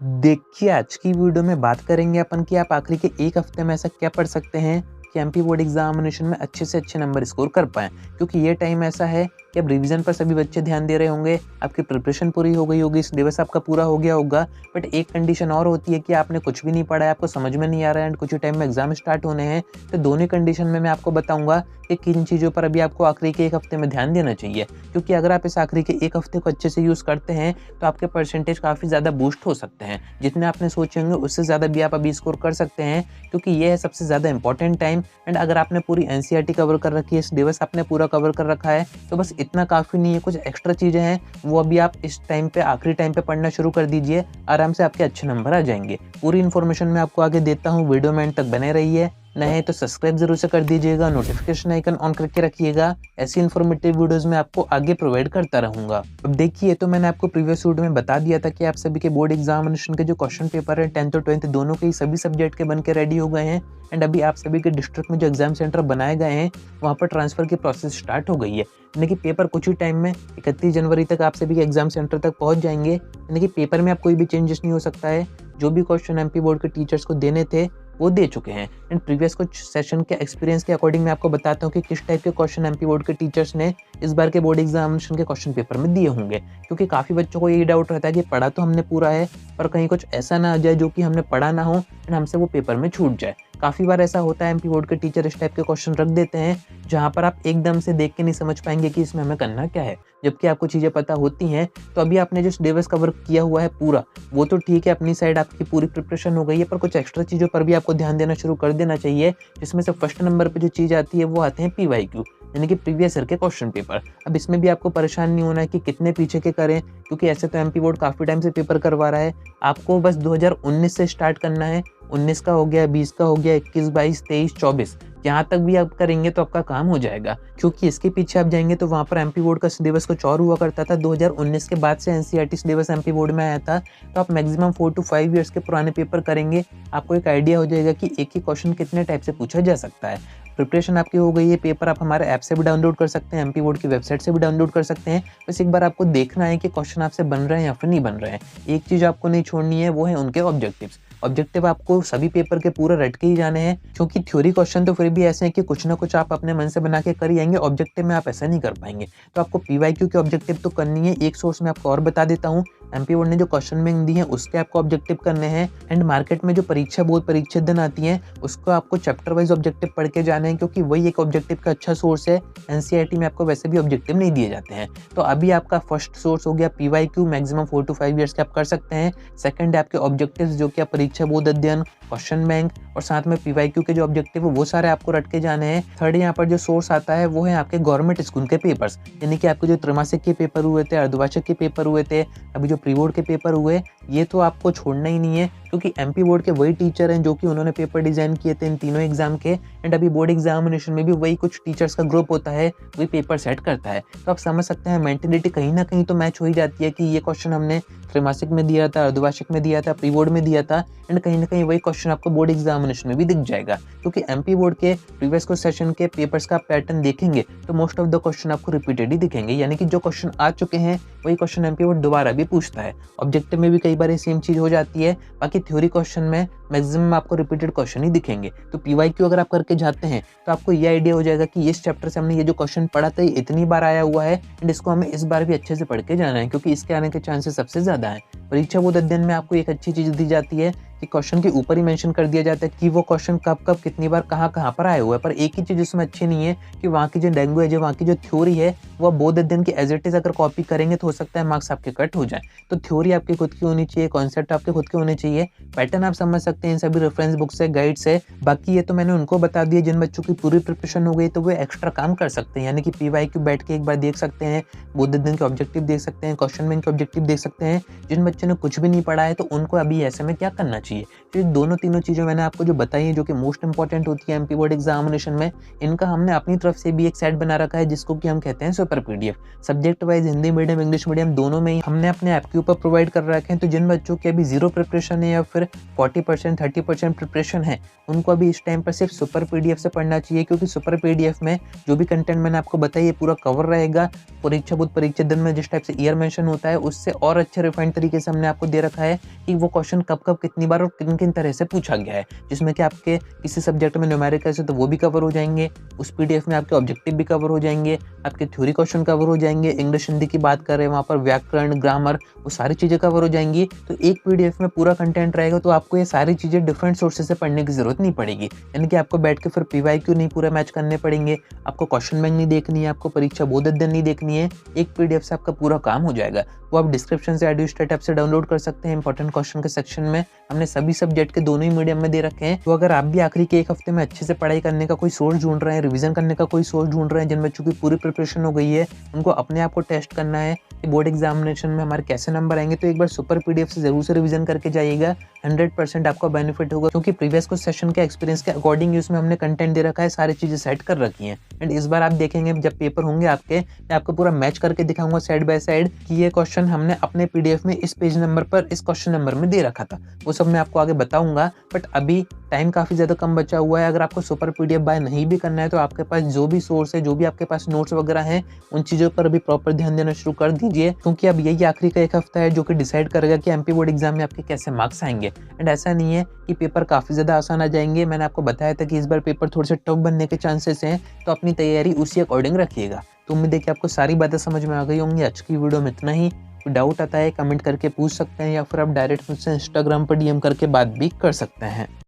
देखिए, आज की वीडियो में बात करेंगे अपन कि आप आखिरी के 1 हफ्ते में ऐसा क्या पढ़ सकते हैं कि एमपी बोर्ड एग्जामिनेशन में अच्छे से अच्छे नंबर स्कोर कर पाएँ। क्योंकि ये टाइम ऐसा है कि अब रिवीजन पर सभी बच्चे ध्यान दे रहे होंगे, आपकी प्रिपरेशन पूरी हो गई होगी, सिलेबस आपका पूरा हो गया होगा। बट एक कंडीशन और होती है कि आपने कुछ भी नहीं पढ़ा है, आपको समझ में नहीं आ रहा है एंड कुछ ही टाइम में एग्जाम स्टार्ट होने हैं। तो दोनों कंडीशन में मैं आपको बताऊँगा कि किन चीज़ों पर अभी आपको आखिरी के 1 हफ्ते में ध्यान देना चाहिए। क्योंकि अगर आप इस आखिरी के 1 हफ्ते को अच्छे से यूज़ करते हैं, तो आपके परसेंटेज काफ़ी ज़्यादा बूस्ट हो सकते हैं। जितने आपने सोचे होंगे उससे ज़्यादा भी आप अभी स्कोर कर सकते हैं, क्योंकि ये है सबसे ज़्यादा इंपॉर्टेंट टाइम। एंड अगर आपने पूरी एनसीईआरटी कवर कर रखी है, सिलेबस आपने पूरा कवर कर रखा है, तो बस इतना काफ़ी नहीं है, कुछ एक्स्ट्रा चीज़ें हैं वो अभी आप इस टाइम पे आखिरी टाइम पे पढ़ना शुरू कर दीजिए। आराम से आपके अच्छे नंबर आ जाएंगे। पूरी इन्फॉर्मेशन मैं आपको आगे देता हूँ, वीडियो में एंड तक बने रहिए। नए तो सब्सक्राइब जरूर से कर दीजिएगा, नोटिफिकेशन आइकन ऑन करके रखिएगा। ऐसी इन्फॉर्मेटिव वीडियोस मैं आपको आगे प्रोवाइड करता रहूंगा। अब देखिए, तो मैंने आपको प्रीवियस वीडियो में बता दिया था कि आप सभी के बोर्ड एग्जामिनेशन के जो क्वेश्चन पेपर है 10th और 12th दोनों के ही सभी सब्जेक्ट के बन के रेडी हो गए हैं। एंड अभी आप सभी के डिस्ट्रिक्ट में जो एग्जाम सेंटर बनाए गए हैं वहाँ पर ट्रांसफर की प्रोसेस स्टार्ट हो गई है। यानी कि पेपर कुछ ही टाइम में 31 जनवरी तक आप सभी के एग्जाम सेंटर तक पहुँच जाएंगे। यानी कि पेपर में आप कोई भी चेंजेस नहीं हो सकता है। जो भी क्वेश्चन एमपी बोर्ड के टीचर्स को देने थे वो दे चुके हैं। एंड प्रीवियस कुछ सेशन के एक्सपीरियंस के अकॉर्डिंग मैं आपको बताता हूँ कि किस टाइप के क्वेश्चन एमपी बोर्ड के टीचर्स ने इस बार के बोर्ड एग्जामिनेशन के क्वेश्चन पेपर में दिए होंगे। क्योंकि काफ़ी बच्चों को यही डाउट रहता है कि पढ़ा तो हमने पूरा है, पर कहीं कुछ ऐसा ना आ जाए जो कि हमने पढ़ा ना हो एंड हमसे वो पेपर में छूट जाए। काफ़ी बार ऐसा होता है, एमपी बोर्ड के टीचर इस टाइप के क्वेश्चन रख देते हैं जहाँ पर आप एकदम से देख के नहीं समझ पाएंगे कि इसमें हमें करना क्या है, जबकि आपको चीज़ें पता होती हैं। तो अभी आपने जो सिलेबस कवर किया हुआ है पूरा, वो तो ठीक है, अपनी साइड आपकी पूरी प्रिपरेशन हो गई है, पर कुछ एक्स्ट्रा चीज़ों पर भी आपको ध्यान देना शुरू कर देना चाहिए। जिसमें से फर्स्ट नंबर पे जो चीज़ आती है वो आते हैं पीवाईक्यू, यानी कि प्रीवियस ईयर के क्वेश्चन पेपर। अब इसमें भी आपको परेशान नहीं होना है कि कितने पीछे के करें, क्योंकि ऐसे तो एमपी बोर्ड काफ़ी टाइम से पेपर करवा रहा है। आपको बस 2019 से स्टार्ट करना है। 19 का हो गया, 20 का हो गया, 21, 22, 23, 24, यहाँ तक भी आप करेंगे तो आपका काम हो जाएगा। क्योंकि इसके पीछे आप जाएंगे तो वहाँ पर एमपी बोर्ड का सिलेबस कुछ और हुआ करता था। 2019 के बाद से एनसीईआरटी सिलेबस एमपी बोर्ड में आया था। तो आप मैक्सिमम 4 to 5 ईयर्स के पुराने पेपर करेंगे, आपको एक आइडिया हो जाएगा कि एक ही क्वेश्चन कितने टाइप से पूछा जा सकता है। प्रिपरेशन आपकी हो गई है, पेपर आप हमारे ऐप से भी डाउनलोड कर सकते हैं, एमपी बोर्ड की वेबसाइट से भी डाउनलोड कर सकते हैं। बस एक बार आपको देखना है कि क्वेश्चन आपसे बन रहे हैं या फिर नहीं बन रहे हैं। एक चीज़ आपको नहीं छोड़नी है, वो है उनके ऑब्जेक्टिव्स। ऑब्जेक्टिव आपको सभी पेपर के पूरे रट के ही जाने हैं, क्योंकि थ्योरी क्वेश्चन तो फिर भी ऐसे हैं कि कुछ ना कुछ आप अपने मन से बना के कर ही आएंगे। ऑब्जेक्टिव में आप ऐसा नहीं कर पाएंगे। तो आपको पीवाईक्यू के ऑब्जेक्टिव तो करनी है। एक सोर्स में आपको और बता देता हूँ, एमपी बोर्ड ने जो क्वेश्चन बैंक दी है उसके आपको ऑब्जेक्टिव करने हैं। एंड मार्केट में जो परीक्षा बोर्ड परीक्षा दिन आती है उसको आपको चैप्टर वाइज ऑब्जेक्टिव पढ़ के जाने हैं, क्योंकि वही एक ऑब्जेक्टिव का अच्छा सोर्स है। एनसीईआरटी में आपको वैसे भी ऑब्जेक्टिव नहीं दिए जाते हैं। तो अभी आपका फर्स्ट सोर्स हो गया पीवाईक्यू, मैक्सिमम 4 to 5 ईयर्स के आप कर सकते हैं। सेकंड है आपके ऑब्जेक्टिव्स, जो कि आप परीक्षा बोर्ड अध्ययन, क्वेश्चन बैंक और साथ में पीवाईक्यू के जो ऑब्जेक्टिव है वो सारे आपको रट के जाने हैं। थर्ड यहाँ पर जो सोर्स आता है वो है आपके गवर्नमेंट स्कूल के पेपर्स, यानी कि आपके जो त्रैमासिक के पेपर हुए थे, अर्धवार्षिक के पेपर हुए थे, अभी जो प्री बोर्ड के पेपर हुए, ये तो आपको छोड़ना ही नहीं है। क्योंकि एमपी बोर्ड के वही टीचर हैं जो कि उन्होंने पेपर डिजाइन किए थे इन तीनों एग्जाम के। एंड अभी बोर्ड एग्जामिनेशन में भी वही कुछ टीचर्स का ग्रुप होता है, वही पेपर सेट करता है। तो आप समझ सकते हैं मेंटेलिटी कहीं ना कहीं तो मैच हो ही जाती है कि ये क्वेश्चन हमने त्रैमासिक में दिया था, अर्धवार्षिक में दिया था, प्री बोर्ड में दिया था। एंड कहीं ना कहीं वही क्वेश्चन आपको बोर्ड एग्जामिनेशन में भी दिख जाएगा। क्योंकि एमपी बोर्ड के प्रीवियस कुछ सेशन के पेपर्स का पैटर्न देखेंगे तो मोस्ट ऑफ द क्वेश्चन आपको रिपीटेड ही दिखेंगे, यानी कि जो क्वेश्चन आ चुके हैं वही क्वेश्चन एमपी बोर्ड दोबारा भी पूछता है। ऑब्जेक्टिव में भी कई बार सेम चीज हो जाती है। बाकी थ्योरी क्वेश्चन में मैक्सिमम आपको रिपीटेड क्वेश्चन ही दिखेंगे। तो पीवाईक्यू अगर आप करके जाते हैं तो आपको ये आइडिया हो जाएगा कि इस चैप्टर से हमने ये जो क्वेश्चन पढ़ा था ये इतनी बार आया हुआ है एंड इसको हमें इस बार भी अच्छे से पढ़ के जाना है, क्योंकि इसके आने के चांसेस सबसे ज्यादा है। परीक्षा बोर्ड अध्ययन में आपको एक अच्छी चीज दी जाती है कि क्वेश्चन के ऊपर ही मेंशन कर दिया जाता है कि वो क्वेश्चन कब कब कितनी बार कहाँ पर आया हुआ है। पर एक ही चीज इसमें अच्छी नहीं है कि वहाँ की जो लैंग्वेज है, वहाँ की जो थ्योरी है, वो बोर्ड अध्ययन की एज इट इज अगर कॉपी करेंगे तो हो सकता है मार्क्स आपके कट हो जाए। तो थ्योरी आपकी खुद की होनी चाहिए, कॉन्सेप्ट आपके खुद के होने चाहिए, पैटर्न आप समझ सकते हैं इन सभी रेफरेंस बुक से, गाइड से। बाकी ये तो मैंने उनको बता दिया जिन बच्चों की पूरी प्रिपरेशन हो गई तो वो एक्स्ट्रा काम कर सकते हैं, यानी कि पीवाईक्यू बैठ के एक बार देख सकते हैं, बोर्ड अध्ययन के ऑब्जेक्टिव देख सकते हैं, क्वेश्चन बैंक के ऑब्जेक्टिव देख सकते हैं। जिन बच्चों ने कुछ भी नहीं पढ़ा है तो उनको अभी ऐसे में क्या करना चाहिए। चाहिए। तो ये दोनों तीनों चीज़ें मैंने आपको जो बताई हैं, जो कि मोस्ट इंपॉर्टेंट होती है एमपी बोर्ड एग्जामिनेशन में, इनका हमने अपनी तरफ से भी एक सेट बना रखा है जिसको कि हम कहते हैं super PDF. Subject wise Hindi medium, English medium दोनों में ही हमने अपने ऐप के ऊपर प्रोवाइड कर रखे हैं। तो जिन बच्चों की अभी ज़ीरो प्रिपरेशन है या फिर 40% 30% प्रिपरेशन है, उनको अभी इस टाइम पर सिर्फ सुपर पीडीएफ से पढ़ना चाहिए, क्योंकि सुपर पीडीएफ में जो भी कंटेंट मैंने आपको बताया ये पूरा कवर रहेगा। परीक्षा बुध परीक्षा दिन में जिस टाइप से ईयर मेंशन होता है, उससे और अच्छे रिफाइंड तरीके से हमने आपको दे रखा है कि वो क्वेश्चन कब-कब कितनी बार और किन-किन तरह से पूछा गया है। जिसमें कि आपके किसी सब्जेक्ट में न्यूमेरिकल्स है तो वो भी कवर हो जाएँगे, उस पीडीएफ में आपके ऑब्जेक्टिव भी कवर हो जाएँगे, आपके थ्योरी क्वेश्चन कवर हो जाएँगे, इंग्लिश हिंदी की बात करें वहाँ पर व्याकरण, ग्रामर वो सारी चीज़ें कवर हो जाएँगी। तो एक पीडीएफ में पूरा कंटेंट रहेगा, तो आपको ये सारी चीज़ें डिफरेंट सोर्सेस से पढ़ने की ज़रूरत नहीं पड़ेगी। यानी कि आपको बैठ के फिर पीवाईक्यू नहीं पूरा मैच करने पड़ेंगे, आपको क्वेश्चन बैंक नहीं देखनी है, आपको परीक्षा बोध अध्ययन नहीं देखनी है, एक पीडीएफ से आपका पूरा काम हो जाएगा। वो आप डिस्क्रिप्शन से एडुस्टेट ऐप से डाउनलोड कर सकते हैं। इंपॉर्टेंट क्वेश्चन के सेक्शन में हमने सभी सब्जेक्ट के दोनों ही मीडियम में दे रखे हैं। तो अगर आप भी आखिरी के एक हफ्ते में अच्छे से पढ़ाई करने का कोई सोर्स ढूंढ रहे हैं, रिवीजन करने का कोई सोर्स ढूंढ रहे हैं, जिन बच्चों की पूरी प्रिपरेशन हो गई है, उनको अपने आप को टेस्ट करना है कि बोर्ड एग्जामिनेशन में हमारे कैसे नंबर आएंगे, तो एक बार सुपर पीडीएफ से जरूर से रिवीजन करके जाइएगा। 100% आपका बेनिफिट होगा, क्योंकि प्रीवियस कुछ सेशन के एक्सपीरियंस के अकॉर्डिंग उसमें हमने कंटेंट दे रखा है, सारी चीजें सेट कर रखी हैं। एंड इस बार आप देखेंगे जब पेपर होंगे आपके, मैं आपको पूरा मैच करके दिखाऊंगा साइड बाय साइड कि ये क्वेश्चन हमने अपने पीडीएफ में इस पेज नंबर पर इस क्वेश्चन नंबर में दे रखा था। वो सब मैं आपको आगे बताऊंगा, बट अभी टाइम काफ़ी ज़्यादा कम बचा हुआ है। अगर आपको सुपर पीडीएफ बाय नहीं भी करना है, तो आपके पास जो भी सोर्स है, जो भी आपके पास नोट्स वगैरह हैं, उन चीज़ों पर अभी प्रॉपर ध्यान देना शुरू कर दीजिए, क्योंकि अब यही आखिरी का एक हफ्ता है जो कि डिसाइड करेगा कि एमपी बोर्ड एग्जाम में आपके कैसे मार्क्स आएंगे। एंड ऐसा नहीं है कि पेपर काफ़ी ज़्यादा आसान आ जाएंगे। मैंने आपको बताया था कि इस बार पेपर थोड़े से टफ बनने के चांसेस हैं, तो अपनी तैयारी उसी अकॉर्डिंग रखिएगा। तो उम्मीद है कि आपको सारी बातें समझ में आ गई होंगी। आज की वीडियो में इतना ही। कोई डाउट आता है कमेंट करके पूछ सकते हैं, या फिर आप डायरेक्ट मुझसे इंस्टाग्राम पर डीएम करके बात भी कर सकते हैं।